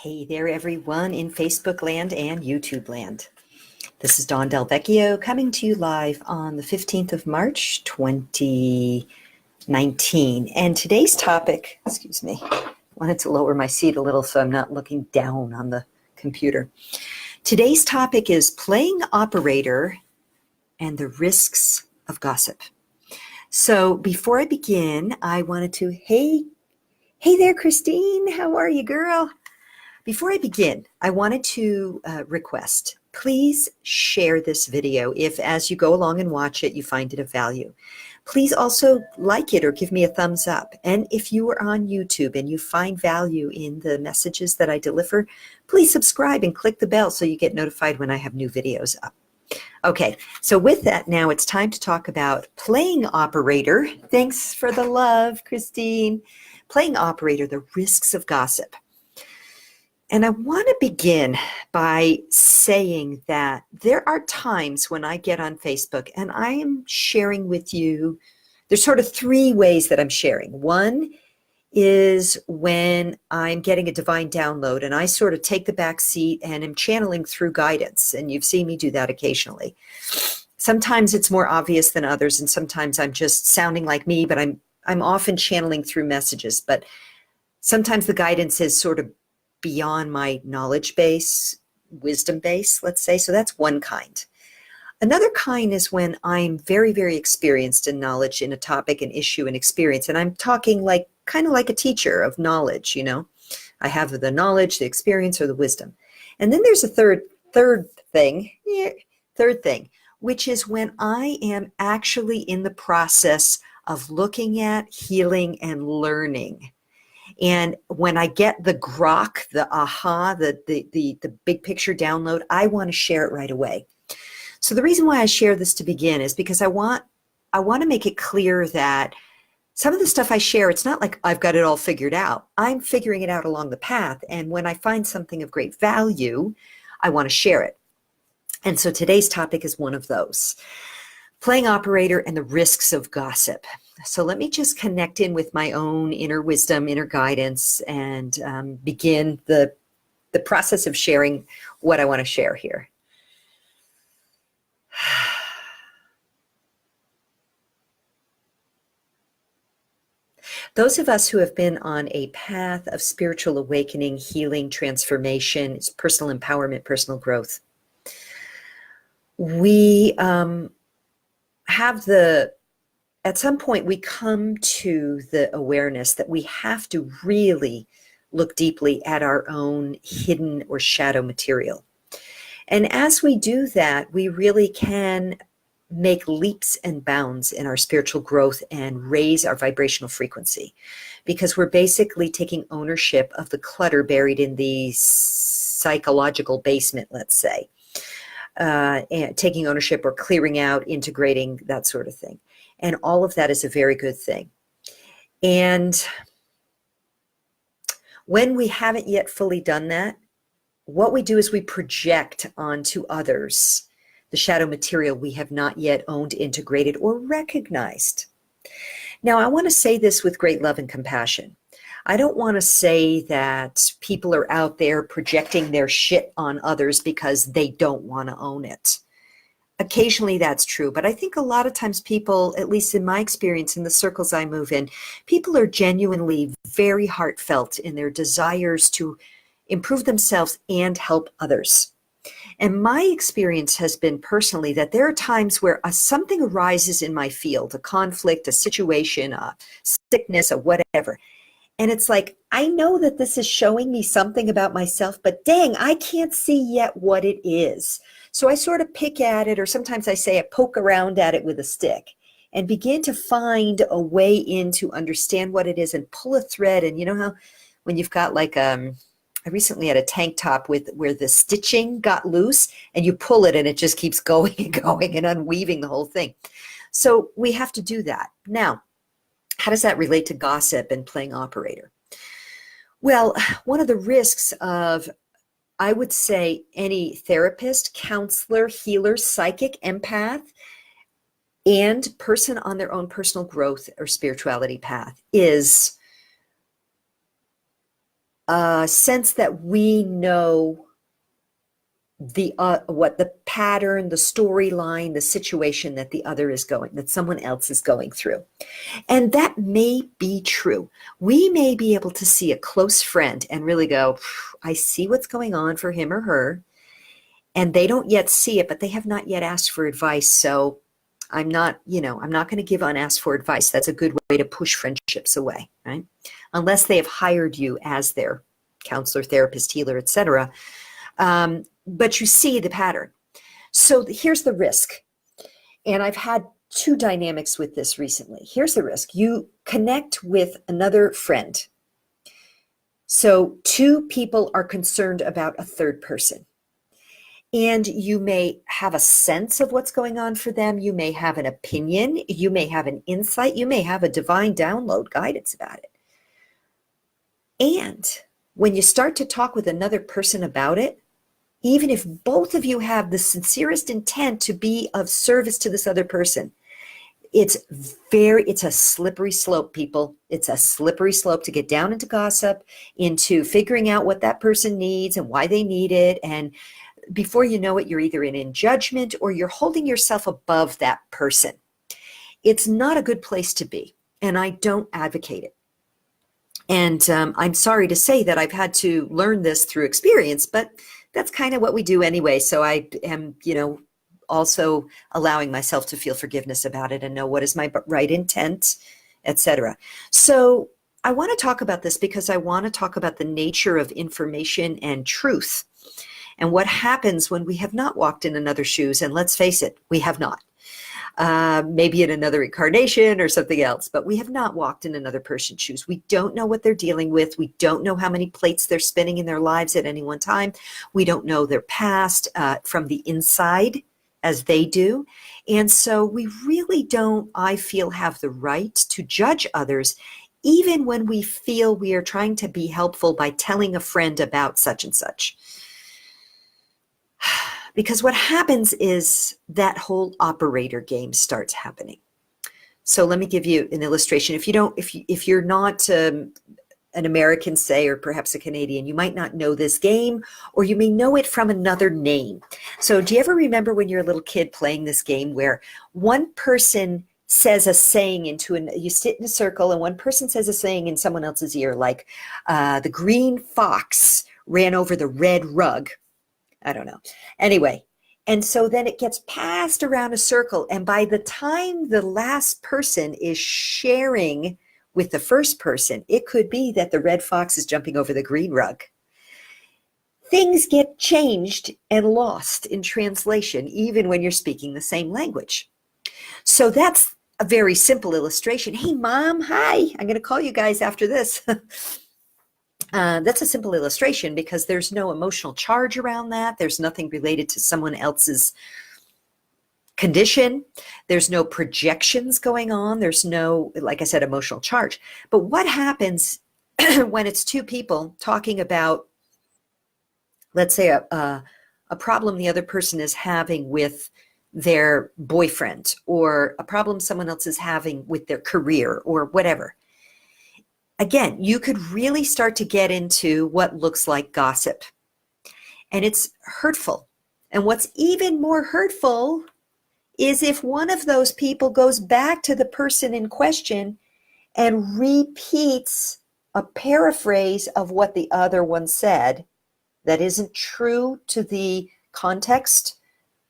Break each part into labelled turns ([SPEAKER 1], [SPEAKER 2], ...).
[SPEAKER 1] Hey there, everyone in Facebook land and YouTube land. This is Dawn Del Vecchio coming to you live on the 15th of March, 2019. And today's topic, excuse me, I wanted to lower my seat a little so I'm not looking down on the computer. Today's topic is playing operator and the risks of gossip. So before I begin, I wanted to, hey there, Christine, how are you, girl? Before I begin, I wanted to request, please share this video if as you go along and watch it, you find it of value. Please also like it or give me a thumbs up. And if you are on YouTube and you find value in the messages that I deliver, please subscribe and click the bell so you get notified when I have new videos up. Okay, so with that, now it's time to talk about playing operator. Thanks for the love, Christine. Playing operator, the risks of gossip. And I want to begin by saying that there are times when I get on Facebook and I am sharing with you, there's sort of three ways that I'm sharing. One is when I'm getting a divine download and I sort of take the back seat and am channeling through guidance. And you've seen me do that occasionally. Sometimes it's more obvious than others, and sometimes I'm just sounding like me, but I'm often channeling through messages. But sometimes the guidance is sort of beyond my knowledge base, wisdom base, let's say. So that's one kind. Another kind is when I'm very, very experienced in knowledge in a topic, an issue, an experience. And I'm talking like kind of like a teacher of knowledge, you know. I have the knowledge, the experience, or the wisdom. And then there's a third thing, which is when I am actually in the process of looking at, healing, and learning. And when I get the grok, the aha, the big picture download, I want to share it right away. So the reason why I share this to begin is because I want to make it clear that some of the stuff I share, it's not like I've got it all figured out. I'm figuring it out along the path. And when I find something of great value, I want to share it. And so today's topic is one of those. Playing operator and the risks of gossip. So let me just connect in with my own inner wisdom, inner guidance, and begin the process of sharing what I want to share here. Those of us who have been on a path of spiritual awakening, healing, transformation, personal empowerment, personal growth, we have at some point we come to the awareness that we have to really look deeply at our own hidden or shadow material. And as we do that, we really can make leaps and bounds in our spiritual growth and raise our vibrational frequency, because we're basically taking ownership of the clutter buried in the psychological basement, let's say, and taking ownership or clearing out, integrating, that sort of thing. And all of that is a very good thing. And when we haven't yet fully done that, what we do is we project onto others the shadow material we have not yet owned, integrated, or recognized. Now, I want to say this with great love and compassion. I don't want to say that people are out there projecting their shit on others because they don't want to own it. Occasionally that's true, but I think a lot of times people, at least in my experience in the circles I move in, people are genuinely very heartfelt in their desires to improve themselves and help others. And my experience has been personally that there are times where something arises in my field, a conflict, a situation, a sickness, a whatever. And it's like, I know that this is showing me something about myself, but dang, I can't see yet what it is. So I sort of pick at it, or sometimes I say I poke around at it with a stick and begin to find a way in to understand what it is and pull a thread. And you know how when you've got like, I recently had a tank top where the stitching got loose and you pull it and it just keeps going and going and unweaving the whole thing. So we have to do that. Now, how does that relate to gossip and playing operator? Well, one of the risks of, I would say, any therapist, counselor, healer, psychic, empath, and person on their own personal growth or spirituality path is a sense that we know the what the pattern, the storyline, the situation that that someone else is going through. And that may be true. We may be able to see a close friend and really go, I see what's going on for him or her, and they don't yet see it, but they have not yet asked for advice. So I'm not going to give unasked for advice. That's a good way to push friendships away, right? Unless they have hired you as their counselor, therapist, healer, etc. But you see the pattern. So here's the risk. And I've had two dynamics with this recently. Here's the risk. You connect with another friend. So two people are concerned about a third person. And you may have a sense of what's going on for them. You may have an opinion. You may have an insight. You may have a divine download guidance about it. And when you start to talk with another person about it, even if both of you have the sincerest intent to be of service to this other person, it's a slippery slope, people. It's a slippery slope to get down into gossip, into figuring out what that person needs and why they need it. And before you know it, you're either in judgment or you're holding yourself above that person. It's not a good place to be, and I don't advocate it. And I'm sorry to say that I've had to learn this through experience, but that's kind of what we do anyway. So I am, also allowing myself to feel forgiveness about it and know what is my right intent, etc. So I want to talk about this because I want to talk about the nature of information and truth and what happens when we have not walked in another's shoes. And let's face it, we have not. Maybe in another incarnation or something else, but we have not walked in another person's shoes. We don't know what they're dealing with. We don't know how many plates they're spinning in their lives at any one time. We don't know their past from the inside as they do. And so we really don't, I feel, have the right to judge others, even when we feel we are trying to be helpful by telling a friend about such and such. Because what happens is that whole operator game starts happening. So let me give you an illustration. If you're not an American, say, or perhaps a Canadian, you might not know this game, or you may know it from another name. So do you ever remember when you're a little kid playing this game where one person says a saying you sit in a circle and one person says a saying in someone else's ear, like the green fox ran over the red rug. I don't know. Anyway, and so then it gets passed around a circle. And by the time the last person is sharing with the first person, it could be that the red fox is jumping over the green rug. Things get changed and lost in translation, even when you're speaking the same language. So that's a very simple illustration. Hey, Mom, hi. I'm going to call you guys after this. That's a simple illustration because there's no emotional charge around that. There's nothing related to someone else's condition. There's no projections going on. There's no, like I said, emotional charge. But what happens when it's two people talking about, let's say, a problem the other person is having with their boyfriend, or a problem someone else is having with their career, or whatever? Again, you could really start to get into what looks like gossip. And it's hurtful. And what's even more hurtful is if one of those people goes back to the person in question and repeats a paraphrase of what the other one said that isn't true to the context,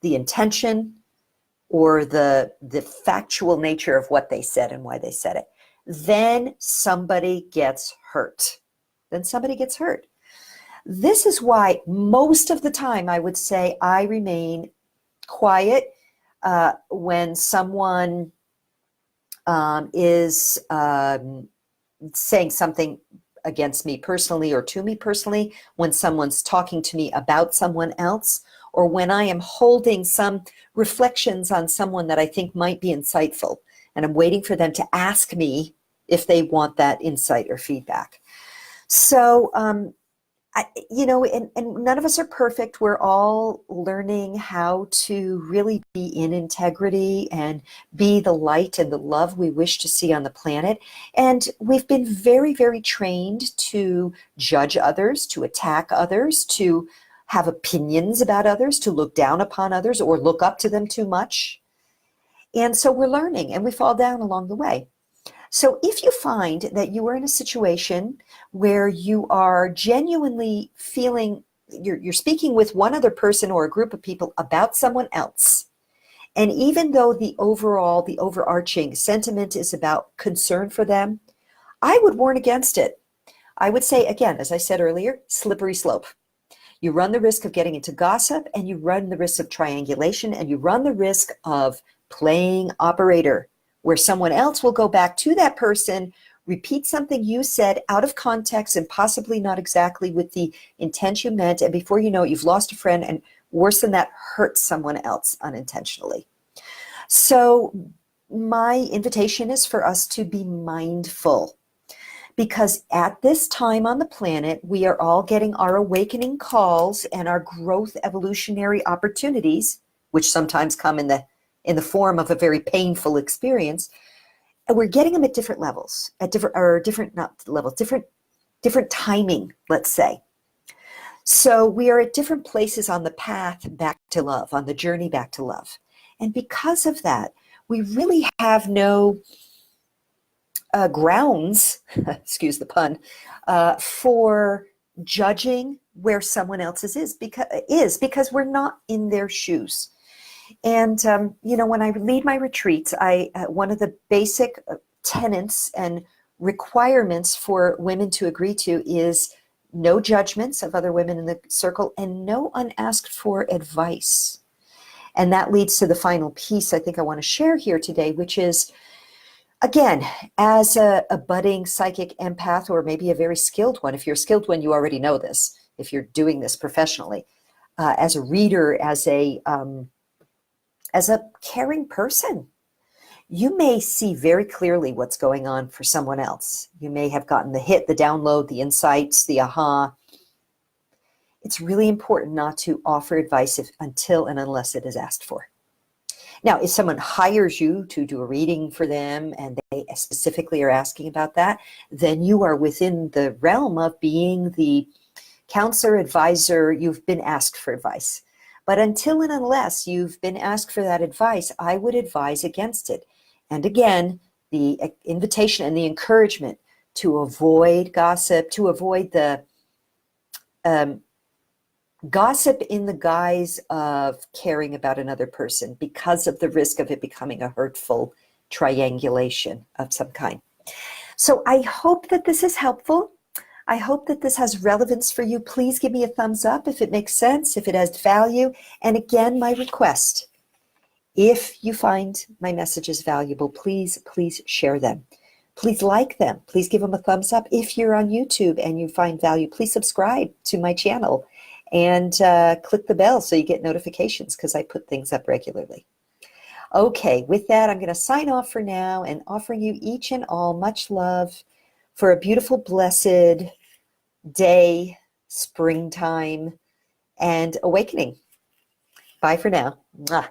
[SPEAKER 1] the intention, or the factual nature of what they said and why they said it. Then somebody gets hurt. This is why most of the time I would say I remain quiet when someone is saying something against me personally or to me personally, when someone's talking to me about someone else, or when I am holding some reflections on someone that I think might be insightful. And I'm waiting for them to ask me if they want that insight or feedback. So and none of us are perfect. We're all learning how to really be in integrity and be the light and the love we wish to see on the planet. And we've been very, very trained to judge others, to attack others, to have opinions about others, to look down upon others or look up to them too much. And so we're learning and we fall down along the way. So if you find that you are in a situation where you are genuinely feeling you're speaking with one other person or a group of people about someone else, and even though the overarching sentiment is about concern for them, I would warn against it. I would say, again, as I said earlier, slippery slope. You run the risk of getting into gossip, and you run the risk of triangulation, and you run the risk of playing operator, where someone else will go back to that person, repeat something you said out of context and possibly not exactly with the intent you meant. And before you know it, you've lost a friend, and worse than that, hurt someone else unintentionally. So my invitation is for us to be mindful, because at this time on the planet, we are all getting our awakening calls and our growth evolutionary opportunities, which sometimes come in the form of a very painful experience, and we're getting them at different levels, different timing, let's say. So we are at different places on the path back to love, on the journey back to love. And because of that, we really have no grounds, excuse the pun, for judging where someone else's is because we're not in their shoes. And, when I lead my retreats, one of the basic tenets and requirements for women to agree to is no judgments of other women in the circle and no unasked for advice. And that leads to the final piece I think I want to share here today, which is, again, as a budding psychic empath, or maybe a very skilled one, if you're a skilled one, you already know this, if you're doing this professionally, as a reader, as a caring person, you may see very clearly what's going on for someone else. You may have gotten the hit, the download, the insights, the aha. It's really important not to offer advice until and unless it is asked for. Now, if someone hires you to do a reading for them and they specifically are asking about that, then you are within the realm of being the counselor, advisor. You've been asked for advice. But until and unless you've been asked for that advice, I would advise against it. And again, the invitation and the encouragement to avoid gossip, to avoid the gossip in the guise of caring about another person, because of the risk of it becoming a hurtful triangulation of some kind. So I hope that this is helpful. I hope that this has relevance for you. Please give me a thumbs up if it makes sense, if it has value. And again, my request, if you find my messages valuable, please share them. Please like them. Please give them a thumbs up. If you're on YouTube and you find value, please subscribe to my channel and click the bell so you get notifications, because I put things up regularly. Okay, with that, I'm going to sign off for now and offering you each and all much love for a beautiful, blessed day, springtime, and awakening. Bye for now. Mwah.